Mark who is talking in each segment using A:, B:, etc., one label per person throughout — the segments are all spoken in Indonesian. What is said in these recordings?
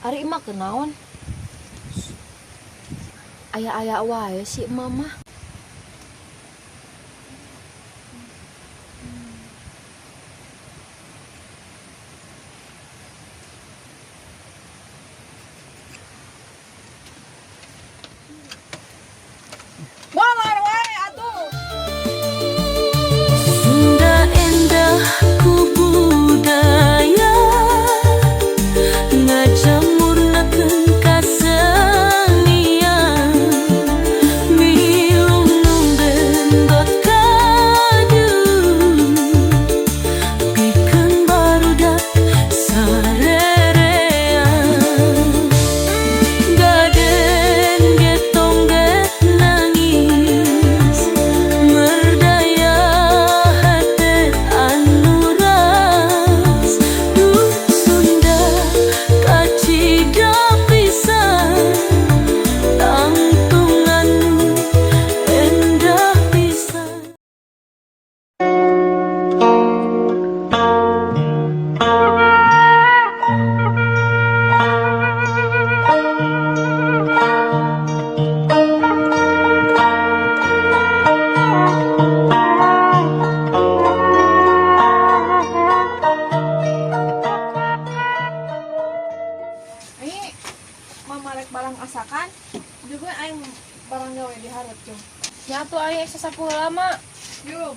A: Ari emak kenaon? Aya-aya wae si emak mah.
B: Walar wae atuh.
C: Sunda endah ku budaya ngajamurnakeun kasenian milung nunggendot kadung pikeun barudak sarerean gaden getong get nangis merdaya hate anu ras duh Sunda kacida pisan tangtungan endah pisan.
B: Ini mama rek barang asakan juga aing barang gawe di hareup cung.
A: Nyatu aya sasakuheula lama.
B: Yuk.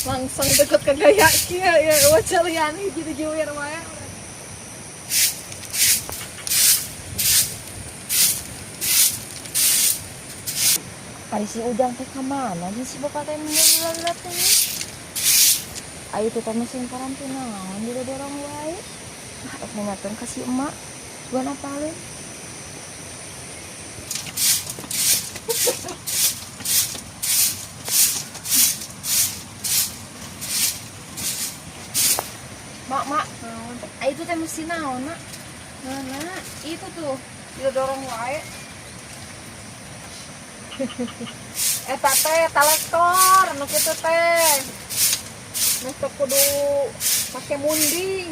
B: Langsung deket ke gaya kia ya wacalian hiji di juwir wae.
A: Ari si Ujang teh ka mana nih si bapak teh menyelat teh? Ayo teh mesin karantina naon di dorong wae. Ah, ngingatkeun ka si emak. Gua napalin.
B: Mak,
A: Ayo teh mesin naon, Mak?
B: mana? Itu tuh, didorong wae. Eta teh talektor, anu kitu teh. Nes teu kudu make munding.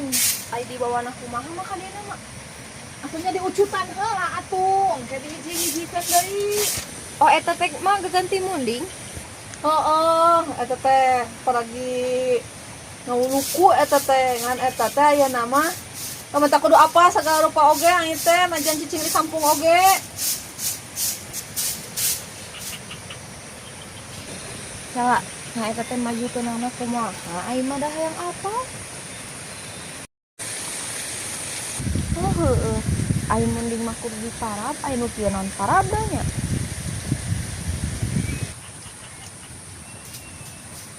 A: Ayo di bawah na kumaha mah kadena, Mak?
B: Atunya diucutan heula atuh, kayak dihiji-hijikeun deui.
A: Oh, eta teh mah ganti munding.
B: Heeh, eta teh paragi ngawuluku eta teh, ngan eta teh aya nama. Lamun tak kudu apa sagala rupa oge ang ieu teh najan cicing di sampung oge.
A: Salah. Nah, eta teh maju ke nana kumaha? Ayo mah dah hayang apa? Oh, heueuh. Ayo mending mah kudu di parab, ayo nu kieu naon parab da nya.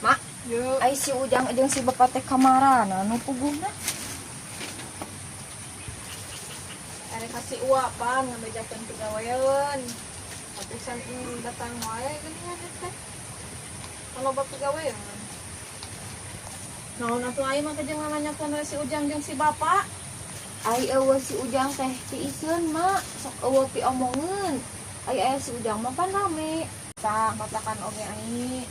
A: Mak,
B: Yuk.
A: ayo si Ujang jeung si bapak teh kamarana nu puguhna.
B: Are kasih uapan ngabejakeun pegawaian. Hapusan datang wae geuningan teh. Kalau bab pegawaian. Naon atuh aing mah teh jeung nanyakeun si Ujang jeung si Bapak.
A: Ayo eueuh si Ujang teh ti isieun mak, sok eueuh pi omongeun. Ayo aya si Ujang mah pan rame.
B: Tah matakan oge aing.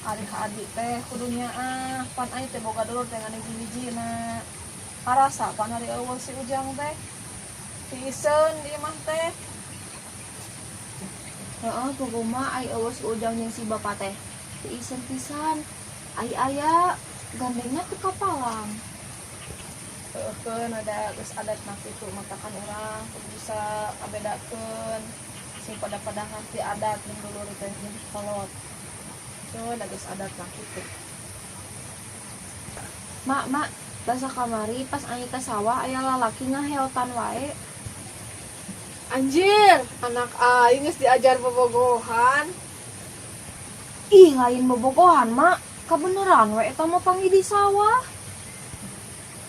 B: Ari adik teh kudunya pan aing teh boga dulur teh ngan hiji-hijina. Karasa pan hari eueuh si Ujang teh. Tiiseun di mah teh.
A: Heeh, puguh mah ayo eueuh si Ujang jeung si bapak teh ti isieun pisan. Ayo aya gandengna teu kapalang.
B: Keun ada geus adat mah kitu matakan urang kudu bisa kabedakeun sing pada ngarti adat jeung dulur teh jeung kolot. Keun ada geus adat mah kitu.
A: Mak, basa kamari pas aya ka sawah aya lalaki ngaheotan wae.
B: Anjir, anak aing geus diajar bobogohan.
A: Ih, lain bobogohan, Mak. Kabeneran we eta mah panggih di sawah.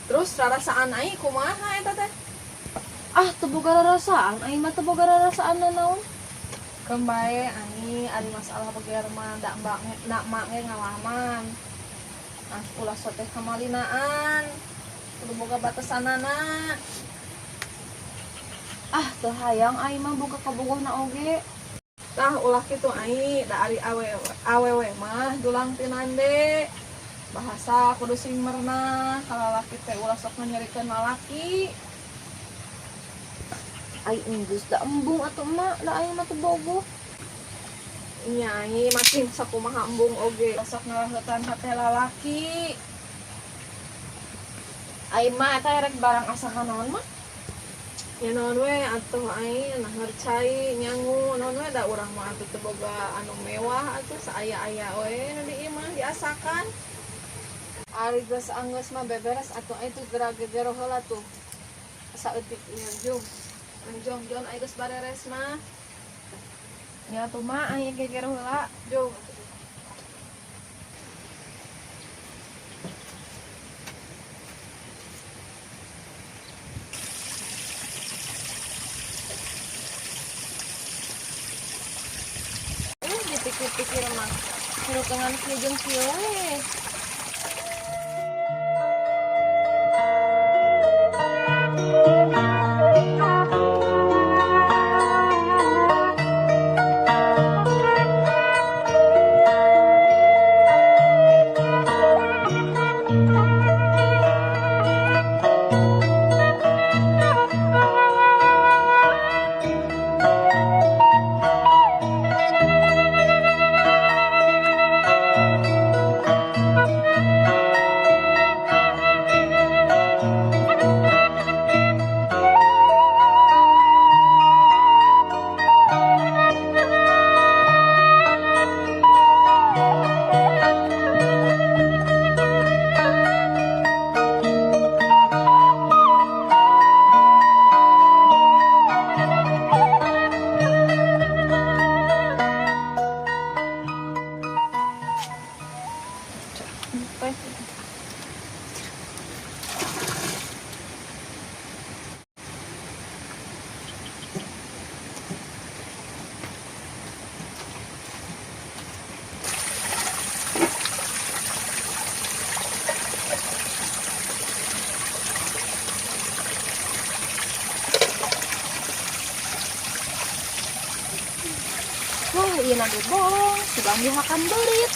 B: Terus rarasaan aing kumaha eta teh?
A: Ah, teu boga rarasaan, aing mah teu boga rarasaan naon.
B: Kembae ani ada masalah beger mah dak mak ge ngalaman. Ulah teh kamalinaan. kudu boga batasanana.
A: Ah teu hayang ai mah boga kabogohna oge.
B: Tah ulah kitu ai da ari awewe mah dulang tinande. Bahasa kudu simmerna, kalalaki teh ulah sok nyarikeun lalaki.
A: Ai enggeus da embung atuh emak, da aya mah teu bogoh.
B: Nyai makin sakumaha embung oge sok ngalaheutan hate lalaki.
A: Ai mah eta rek barang asa naon mah.
B: Ya naon we atuh ai nah ngercai nyangu naon we da urang mah atuh teu boga anu mewah atuh saaya-aya we nu di imah diasakan. Ari geus anggeus mah beberes atuh ai tuh gerage-gero heula tuh. Saeutik ieu jung. Anjong jon ai geus bareres mah.
A: Ya tuh mah ai geger heula.
B: Jung.
A: Dipikir-pikir mah hirup kieu jeung kieu we. Ieu na bolong, sudah dihakan belit.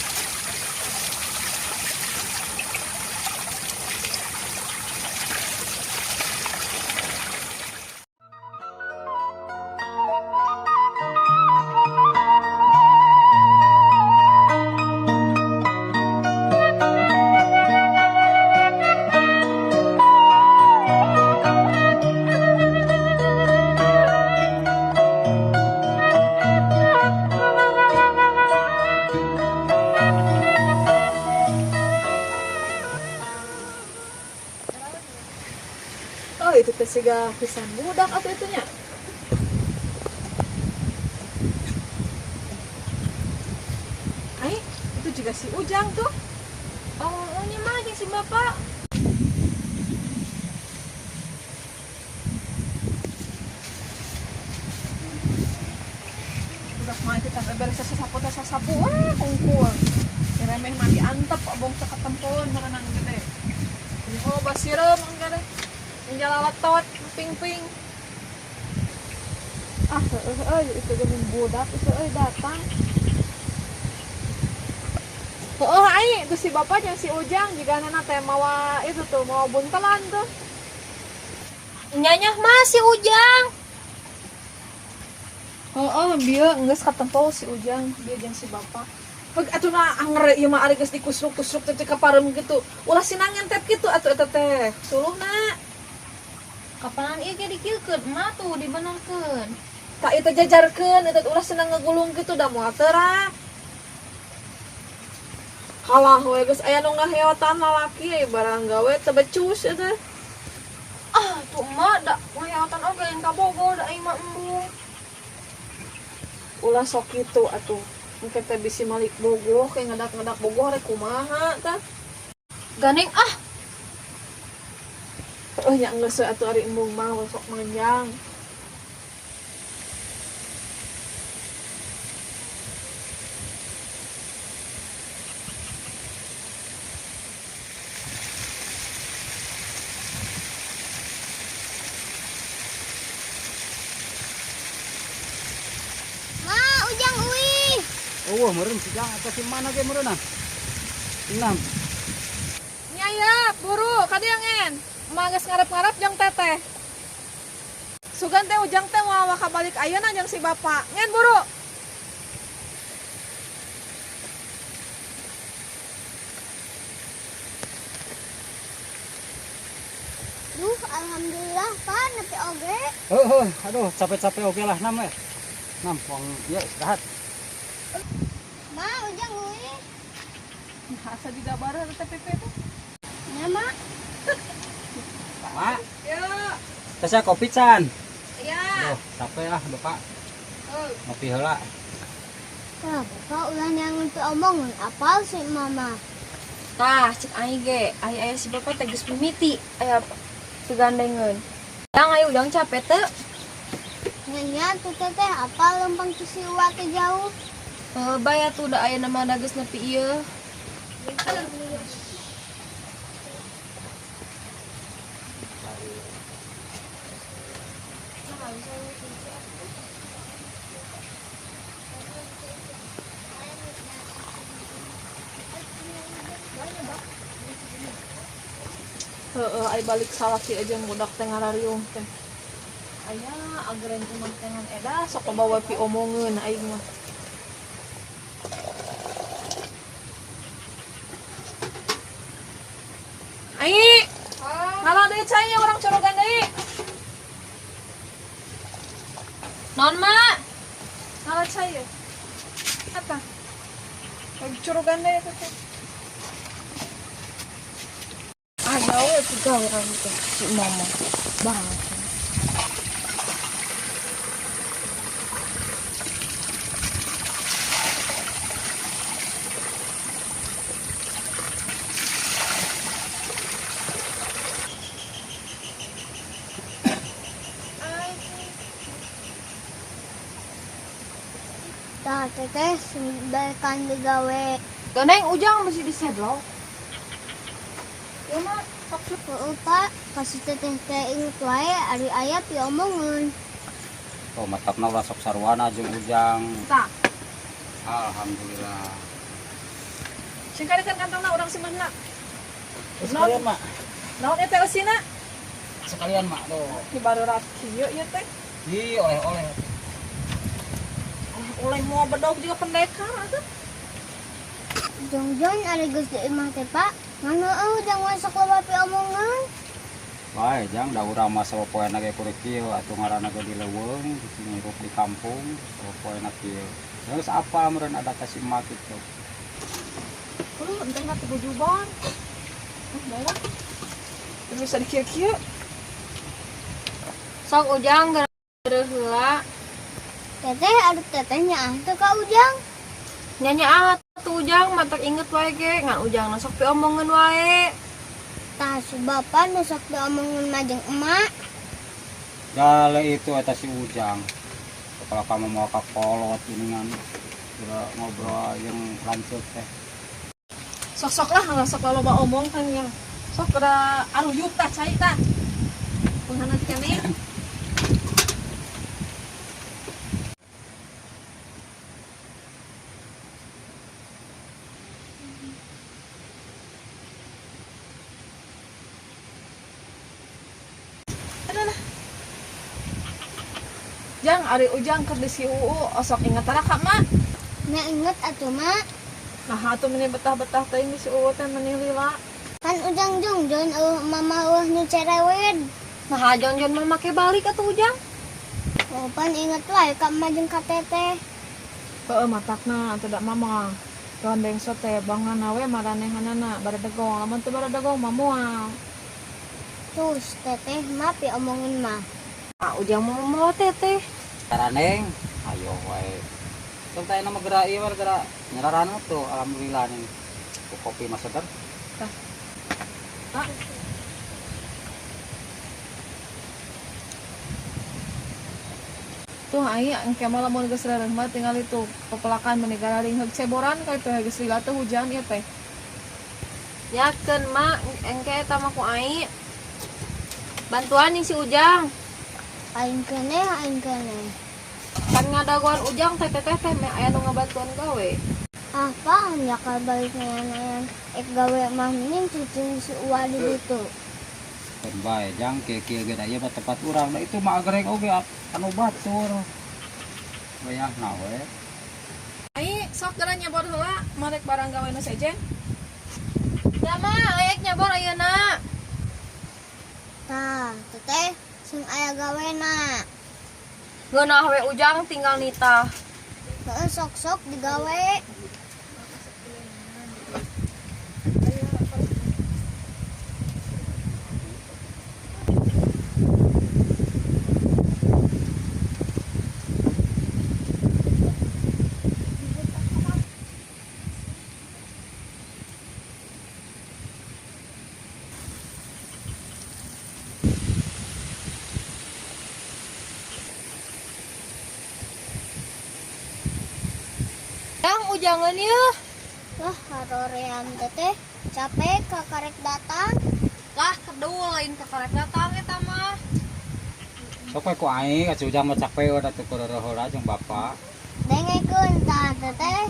B: Oh itu teh siga pisan budak atuh itunya. Ai, itu juga si Ujang tuh.
A: Oh, ini mah jeung si bapak.
B: Udah mah kita beberes sasapu wah kungkul. Remeh mah diantep abong sakatempun merenang gede. Oh basirem enggak deh. Menjalalatot ping-ping. Ah, itu geuning budak itu datang. Oh, ai itu si bapaknya si Ujang juga nana teh mawa itu tuh mawa buntelan tuh.
A: Nyanyah mah si Ujang.
B: Bieu geus katempo si Ujang, dia jeung si bapak. Heug atuna anger ieu mah ari geus dikusruk-kusruk teh ka parem gitu. Ulah sinangan teh kitu atuh eta teh. Suluhna.
A: Kapanan ieu ge dikieukeun mah tuh dibenerkeun.
B: Tak itu jajarkeun eta ulah senang ngegulung gitu da moal teurak. Halah we geus aya nu ngaheotan lalaki barang gawe teu becus eta.
A: Ah, tuh mah da ngaheotan oge yang kabogo da ieu mah embung.
B: Ulah sok kitu atuh. Mungkin teh bisi malik bogoh kayak ngadak-ngadak bogoh rek kumaha tah.
A: Gandeng ah.
B: Nya geus atuh ari embung mah sok manjang.
D: Oh, meureun si Jang eta si mana ge meureunna? Inam.
B: Nyaya, buru, kadiangen. Magas ngarep-ngarep jang teteh. Sugan teh ujang teh wawa kabalik ayeuna jang si bapak. Ngen buru.
E: Duh, alhamdulillah Pak, nepi oge.
D: Aduh, capek-capek oke lah nam we. Nam, wong ya istirahat.
E: Ma, ujang gue.
B: Asa di dabarah teh PP teh.
E: Ya, Ma.
D: Mak,
B: Ya,
D: tesnya kopi can.
B: ya.
D: Aduh, capek lah Bapak. Ngopi heula.
E: Wah, Bapak ulah yang nepi omong. Apal sih Mama?
A: Tah, cek aing ge, aya si bapak teh geus mimiti, aya sugandengeun. Yang ayo udang capek teu.
E: Nanya tuh teteh, apal lempang ke si Uwa teh jauh?
A: Baya tuh udah aya nama da geus nepi ieu.
B: Ai balik salaki aja budak teh ngarariung teh.
A: Aya ageran cuman tengan
B: Eda sok bawa pi omongeun aing mah. Ai, ngalah deui cai orang corogan deui.
A: non mak.
B: Ngalah cai ya. Apa? Lagi corogan deui teh.
A: Aya we pegawai itu si mama. Banget.
E: Tah, teteh, sebaikkan digawe.
A: Gandeng ujang masih disedlok.
B: Ya mah, maksud
E: Oo, Pak. Kasih teteh teh inget wae, ari aya pi omongan.
D: Oh, matapna ulah sok sarwana jeung Ujang.
B: tak.
D: Alhamdulillah.
B: Sing kan kantongna urang simahna.
D: Sekalian, Mak.
B: Naon eta eusina?
D: Sekalian, Mak. Tuh.
B: Di barurat kieu ieu teh.
D: Di oleh-oleh.
B: Oleh mau bedog juga pendekar atuh.
E: Jong-jong ari geus di imah teh, Pak. Nganu ujang masuk loba pi omongan.
D: Bae, Jang, da urang mah sapopoena ge kudu kieu atuh ngaranna ge di leuweung, ngirup di kampung, sapopoena kieu. Terus apa meureun ada kasih emak gitu.
B: Entah nggak tujuan. Baiklah. Terus bisa dikieu-kieu.
A: Sok ujang gara-gara heula.
E: Teteh, ada tetehnya teu ka ujang.
A: Nyanyi ah tuh ujang matak inget wae ge, ngan ujang na sok pi omongeun wae.
E: Tah, si bapak nu sok diomongan majeng emak.
D: Gale itu eta si Ujang. Kalau kamu mau ke kolot ini kan udah ngobrol yang lanjut teh.
B: Sok-sok lah nggak sok loba omong kan ya. Sok kada aruyup tah cai tah. Punghana keneh. Jang, ari ujang keur di si Uu, osok inget tara ka mak.
E: Nya inget atuh, Mak.
B: Nah, atuh meni betah-betah teh di si Uu teh meni lila.
E: Kan ujang jongjon mama nu cerewet.
A: Nah, jon-jon mah make balik atuh ujang.
E: Oh, pan inget wae ka emak jeung ka teteh.
B: Heueuh matakna atuh da mama. Gandeng sote bangana we maranehanana baradegong, lamun teu baradegong mah moal.
E: Terus teteh mah pi omongin mah.
A: Ah, ujang mau teteh.
D: Karaneng, ayo wae. Sok teh nama gerak ieu gerak nyararan tuh alhamdulillah nih. Kopi mah seger.
B: Ah, tuh aya engke mah lamun geus reureuh mah tinggal itu pepelakan meni gararing heug ceboran ka teh geus lila teh hujan ieu teh.
A: Yakeun mak engke eta mah ku ai. Bantuan nih si ujang.
E: Aing keneh, aing keneh.
B: Kan ngadaguan ujang teh me aya nu ngabantuan gawe.
E: Apa hanya balik ngayan gawe mah mending cicing si uwa di ditu.
D: Dan bae jang kieu ge da ieu mah tempat urang da itu mah agreng oge anu batur. Bayahna we.
B: Ai sok gara nyabor heula marek barang gawe nu sejen.
A: Ya mah ayak nyabor ayeuna.
E: Tah, teteh sing aya gawena.
A: Ngeunah we ujang tinggal nitah.
E: Heeh sok-sok digawe.
A: Yang ujangan ya.
E: Lah harorean teteh capek kakarek datang.
A: Lah kedua lain kekarek datang eta mah.
D: Sok we ku aing atuh ujang mah capek we da teu kudu heula jeung bapa.
E: Dengekeun tah teteh.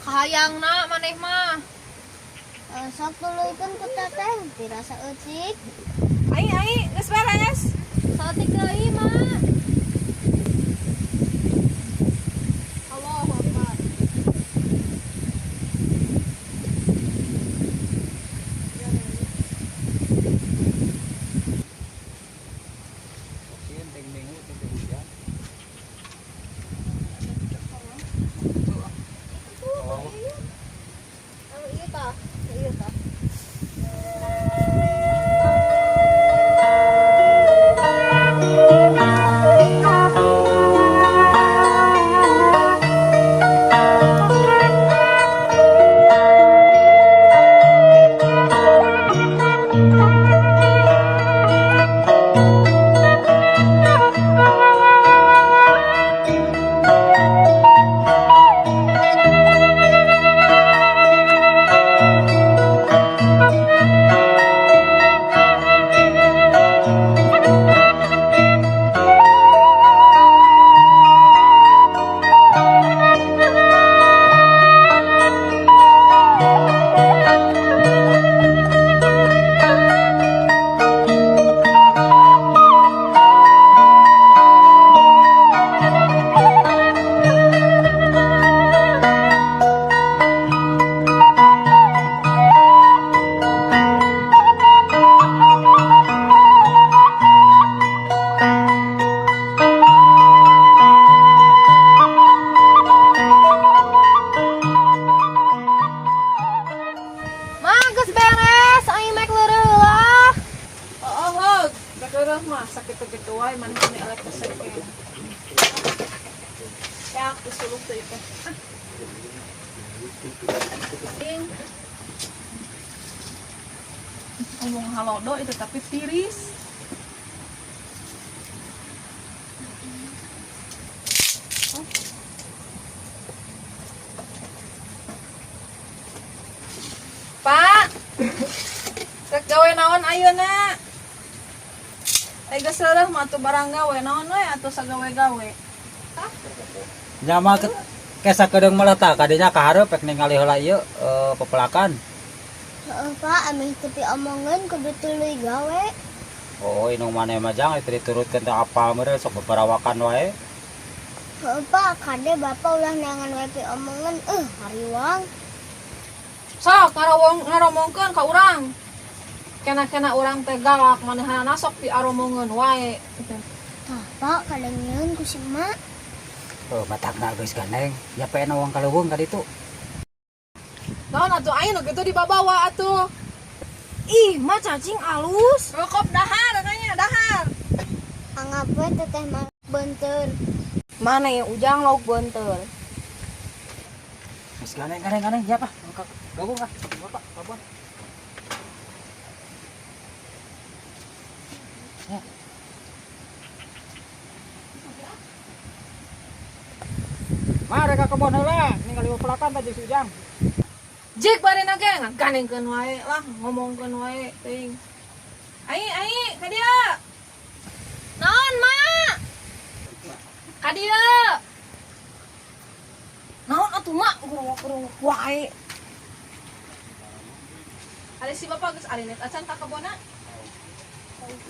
A: Kahayangna maneh mah.
E: Sok tuluikeun ku teteh dirasa eucik.
B: Ai geus beres.
A: Saeutik deui mah.
B: Allahu Akbar.
D: Sieun teng minggu teh hujan. Oh.
B: Ieu tah, ieu tah.
A: Mah geus beres, aing mek leureun heula.
B: Oh, bekerja mah sakit begitu wae mana ini elektrisnya. Ya, aku suruh tuh itu. Ngomong halodo itu tapi tiris. Pak, rek gawe naon ayeuna? Geus seureuh mah atuh barang gawe naon we atuh sagawe-gawe.
D: Nya mah kesa kedeung meletak kadinya ka hareup pek ningali heula ieu pepelakan.
E: Heeh Pak, amih tepi omongan kudu tuluy gawe.
D: Oh, inung maneh mah jang diturutkeun teh apal meureun sok beparawakan wae.
E: Heeh Pak, kade Bapak ulah neangan wae pi omongan hariwang.
B: Sok ngaromongkeun ka urang. Kena-kena urang teh galak manehna sok diaromongeun wae.
E: Tah Pak, kadengeun ku si emak.
D: Matakna geus ganeng. Ya pe nawang kaleuweung ka ditu.
B: Naon atuh aing nu kitu dibabawa atuh. Ih, mah cacing alus. Rokop dahar katanya, dahar.
E: Anggap we teteh mah beunteur.
A: Mana ya ujang lauk beunteur.
D: Geus ganeng ya Pak. Gabung kah? Bapak, babon. Ya. Mari ka kebon heula, ningali pepelakan tadi si Ujang.
B: Jek barena ge ganengkeun wae lah, ngomongkeun wae teuing. Ai, ka dieu.
A: Naon, Mak?
B: Ka dieu.
A: kurung wae.
B: Ada si bapak geus arinit acan ka kebona.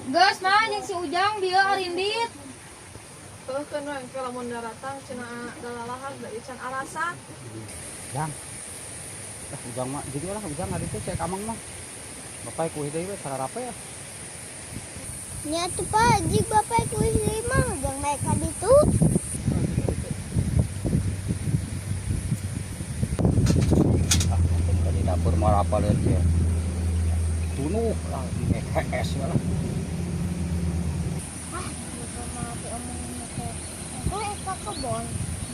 E: Gus mah yang si Ujang dia arindit.
B: Keun we engke lamun daratang cenah dalalahar da ican arasa.
D: Jang. Ujang mah jadi lah ujang ada teh cek amang mah. Bapak kuih deui we sararape ya.
E: Nya tuh Pak, jig bapak kuis mah Ujang naik ka ditu.
D: Ah, mungkin di dapur mau apa lihat dia. Tunuh lah di EKS lah.
E: Bapak mah aku omongin teh. Engko eka kebon.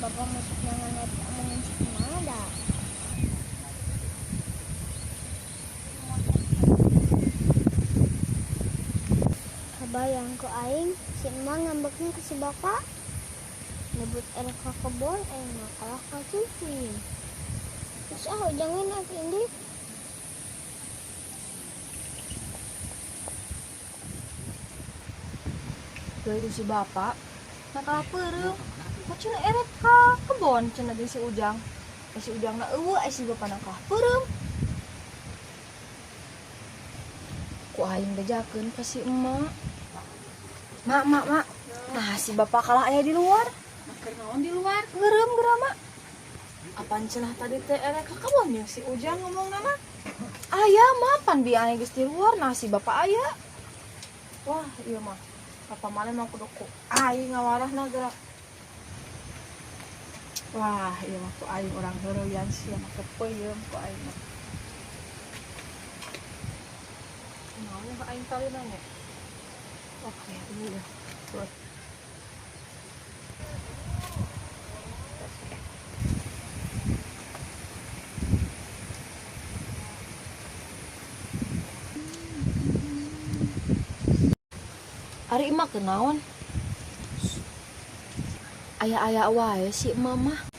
E: Bapak masuk nangan eta omongin si kumaha dah. Kebayang ku aing si emak ngambeknya ke si bapak. Nyebut erek ka kebon mah kalah ka cuci. Terus Ujang naik ini.
A: Dari si bapak nakal peureuh. Kok cenah eret ka kebon cenah di si Ujang. Si Ujang na eueuh si bapak nakal peureuh. Ku aing bejakeun ka si emak. Mak. Nah, si bapak kalah aya di luar.
B: Keur naon di luar?
A: Ngereum geura mak.
B: Apaan cenah tadi teh erek ka kebon ya si Ujang ngomongna mah.
A: Aya mah pan bi ane geus di luar nah si bapak aya.
B: Wah, iya mah. Apa mana mah kudu ku aing ngawarahna geura. Wah, iya mah ku aing urang heureuyan sia mah kepeuyeum ku aing mah. Mau ka aing tali nanya. Oke, ini ya. Terus.
A: Ari emak kenaon? Aya-aya wae si emak mah.